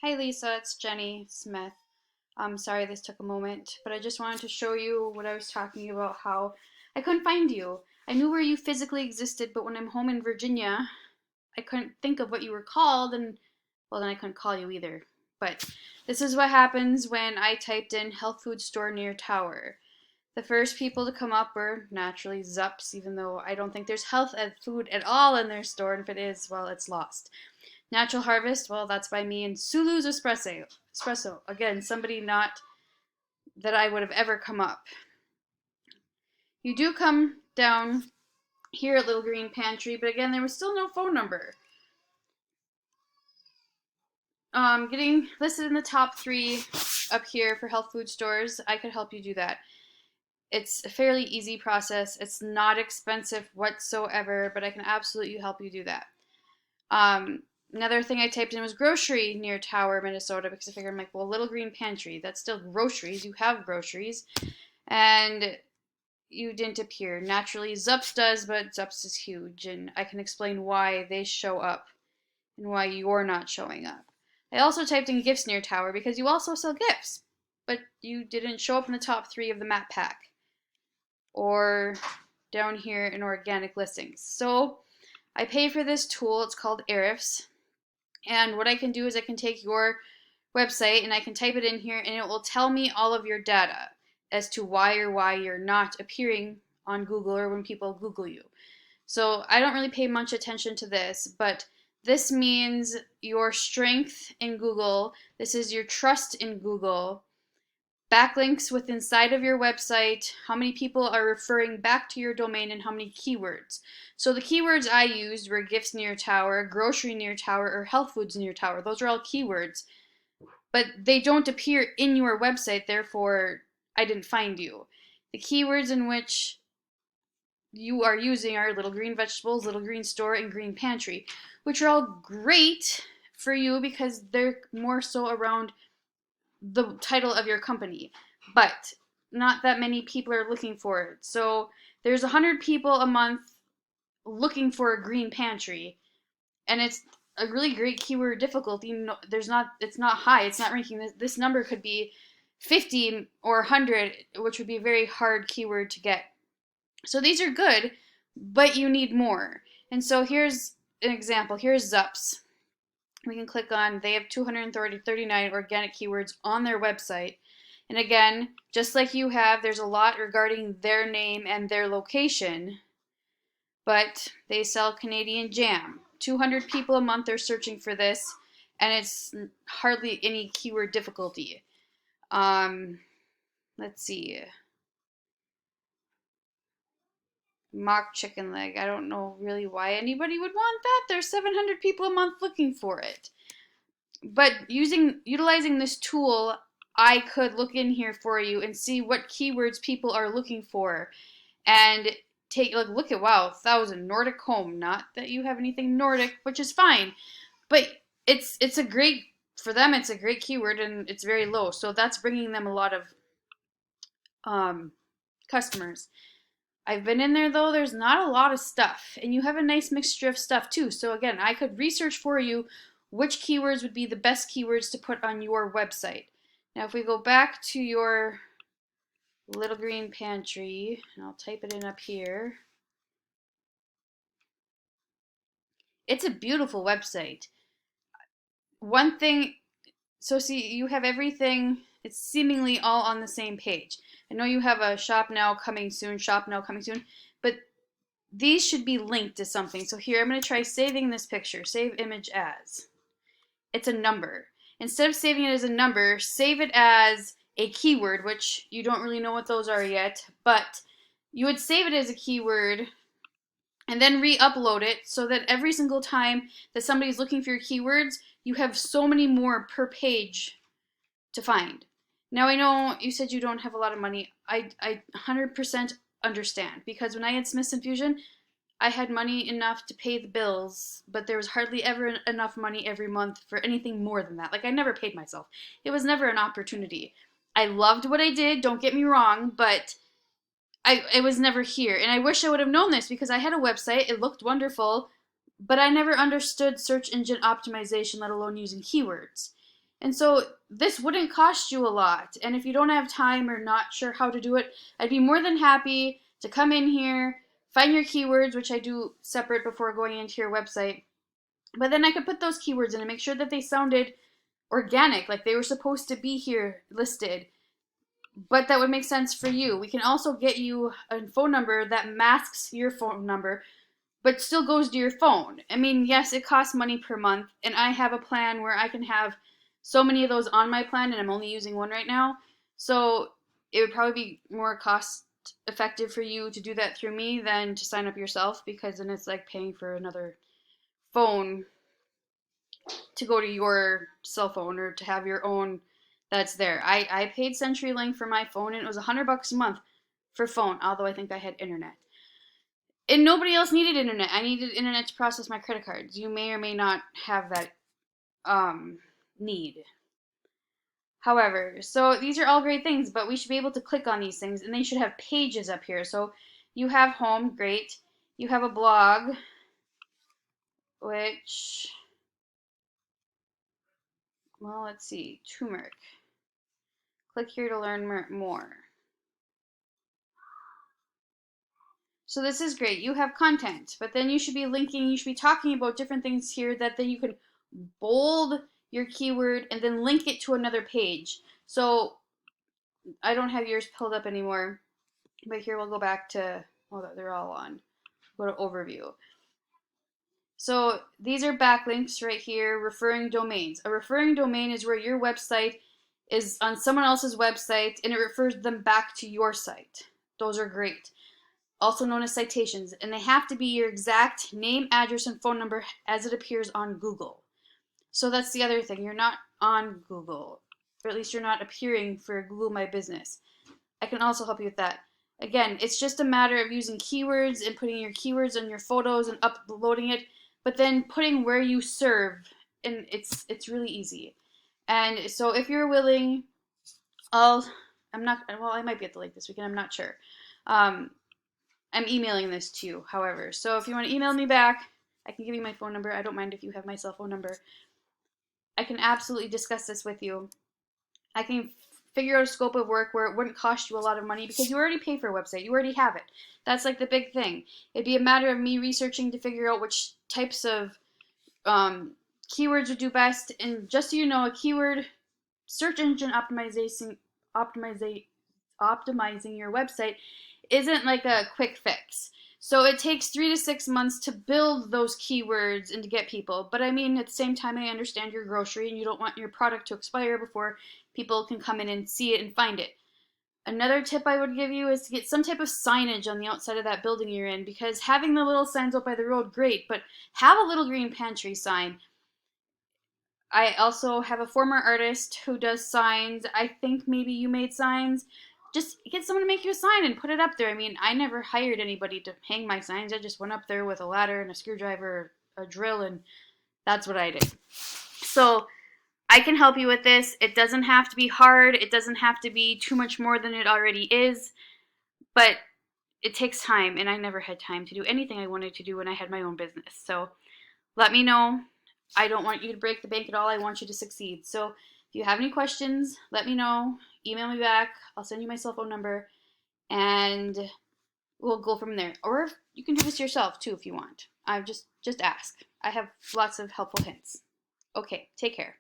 Hi Lisa, it's Jenny Smith. I'm sorry this took a moment, but I just wanted to show you what I was talking about, how I couldn't find you. I knew where you physically existed, but when I'm home in Virginia, I couldn't think of what you were called, and well, then I couldn't call you either. But this is what happens when I typed in health food store near tower. The first people to come up were naturally Zups, even though I don't think there's health food at all in their store, and if it is, well, it's lost. Natural Harvest, well, that's by me, and Sulu's Espresso. Espresso, again, somebody not that I would have ever come up. You do come down here at Little Green Pantry, but again, there was still no phone number. Getting listed in the top 3 up here for health food stores, I could help you do that. It's a fairly easy process. It's not expensive whatsoever, but I can absolutely help you do that. Another thing I typed in was grocery near Tower, Minnesota, because I figured, I'm like, well, Little Green Pantry, that's still groceries. You have groceries. And you didn't appear. Naturally, Zups does, but Zups is huge, and I can explain why they show up and why you're not showing up. I also typed in gifts near Tower because you also sell gifts, but you didn't show up in the top 3 of the map pack or down here in organic listings. So I pay for this tool. It's called Ahrefs. And what I can do is I can take your website and I can type it in here, and it will tell me all of your data as to why you're not appearing on Google or when people Google you. So I don't really pay much attention to this, but this means your strength in Google. This is your trust in Google. Backlinks with inside of your website, how many people are referring back to your domain, and how many keywords. So the keywords I used were gifts near tower, grocery near tower, or health foods near tower. Those are all keywords, but they don't appear in your website, therefore I didn't find you. The keywords in which you are using are Little Green Vegetables, Little Green Store, and Green Pantry, which are all great for you because they're more so around the title of your company, but not that many people are looking for it. So there's 100 people a month looking for a green pantry, and it's a really great keyword difficulty. It's not high. It's not ranking. This number could be 50 or 100, which would be a very hard keyword to get. So these are good, but you need more. And so here's an example. Here's Zups. We can click on, they have 239 organic keywords on their website. And again, just like you have, there's a lot regarding their name and their location, but they sell Canadian jam. 200 people a month are searching for this, and it's hardly any keyword difficulty. Let's see. Mock chicken leg. I don't know really why anybody would want that. There's 700 people a month looking for it. But utilizing this tool, I could look in here for you and see what keywords people are looking for, and look at, wow, 1,000 Nordic home. Not that you have anything Nordic, which is fine, but it's a great, for them it's a great keyword, and it's very low, so that's bringing them a lot of customers. I've been in there though, there's not a lot of stuff, and you have a nice mixture of stuff too. So again, I could research for you which keywords would be the best keywords to put on your website. Now if we go back to your Little Green Pantry, and I'll type it in up here. It's a beautiful website. One thing, so see, you have everything, it's seemingly all on the same page. I know you have a shop now coming soon, but these should be linked to something. So here, I'm going to try saving this picture. Save image as. It's a number. Instead of saving it as a number, save it as a keyword, which you don't really know what those are yet, but you would save it as a keyword and then re-upload it so that every single time that somebody's looking for your keywords, you have so many more per page to find. Now I know you said you don't have a lot of money. I 100% understand, because when I had Smith's Infusion, I had money enough to pay the bills, but there was hardly ever enough money every month for anything more than that. Like, I never paid myself. It was never an opportunity. I loved what I did, don't get me wrong, but it was never here. And I wish I would have known this, because I had a website, it looked wonderful, but I never understood search engine optimization, let alone using keywords. And so this wouldn't cost you a lot. And if you don't have time or not sure how to do it, I'd be more than happy to come in here, find your keywords, which I do separate before going into your website. But then I could put those keywords in and make sure that they sounded organic, like they were supposed to be here listed. But that would make sense for you. We can also get you a phone number that masks your phone number but still goes to your phone. I mean, yes, it costs money per month, and I have a plan where I can have so many of those on my plan, and I'm only using one right now. So it would probably be more cost effective for you to do that through me than to sign up yourself, because then it's like paying for another phone to go to your cell phone or to have your own that's there. I paid CenturyLink for my phone, and it was $100 a month for phone, although I think I had internet. And nobody else needed internet. I needed internet to process my credit cards. You may or may not have that need. However, so these are all great things, but we should be able to click on these things, and they should have pages up here. So you have home, great. You have a blog, which, well, let's see, turmeric. Click here to learn more. So this is great. You have content, but then you should be linking, you should be talking about different things here that then you can bold your keyword and then link it to another page. So I don't have yours pulled up anymore, but here we'll go back to, well, they're all on. Go to overview. So these are backlinks right here, referring domains. A referring domain is where your website is on someone else's website and it refers them back to your site. Those are great. Also known as citations, and they have to be your exact name, address, and phone number as it appears on Google. So that's the other thing. You're not on Google, or at least you're not appearing for Google My Business. I can also help you with that. Again, it's just a matter of using keywords and putting your keywords on your photos and uploading it, but then putting where you serve, and it's really easy. And so if you're willing, I might be at the lake this weekend, I'm not sure. I'm emailing this to you, however. So if you want to email me back, I can give you my phone number. I don't mind if you have my cell phone number. I can absolutely discuss this with you. I can figure out a scope of work where it wouldn't cost you a lot of money because you already pay for a website. You already have it. That's like the big thing. It'd be a matter of me researching to figure out which types of keywords would do best. And just so you know, a keyword search engine optimizing your website isn't like a quick fix. So it takes 3 to 6 months to build those keywords and to get people. But I mean, at the same time, I understand your grocery and you don't want your product to expire before people can come in and see it and find it. Another tip I would give you is to get some type of signage on the outside of that building you're in, because having the little signs out by the road, great, but have a Little Green Pantry sign. I also have a former artist who does signs. I think maybe you made signs. Just get someone to make you a sign and put it up there. I mean, I never hired anybody to hang my signs. I just went up there with a ladder and a screwdriver, a drill, and that's what I did. So I can help you with this. It doesn't have to be hard. It doesn't have to be too much more than it already is. But it takes time, and I never had time to do anything I wanted to do when I had my own business. So let me know. I don't want you to break the bank at all. I want you to succeed. So if you have any questions, let me know. Email me back. I'll send you my cell phone number, and we'll go from there. Or you can do this yourself too if you want. Just ask. I have lots of helpful hints. Okay, take care.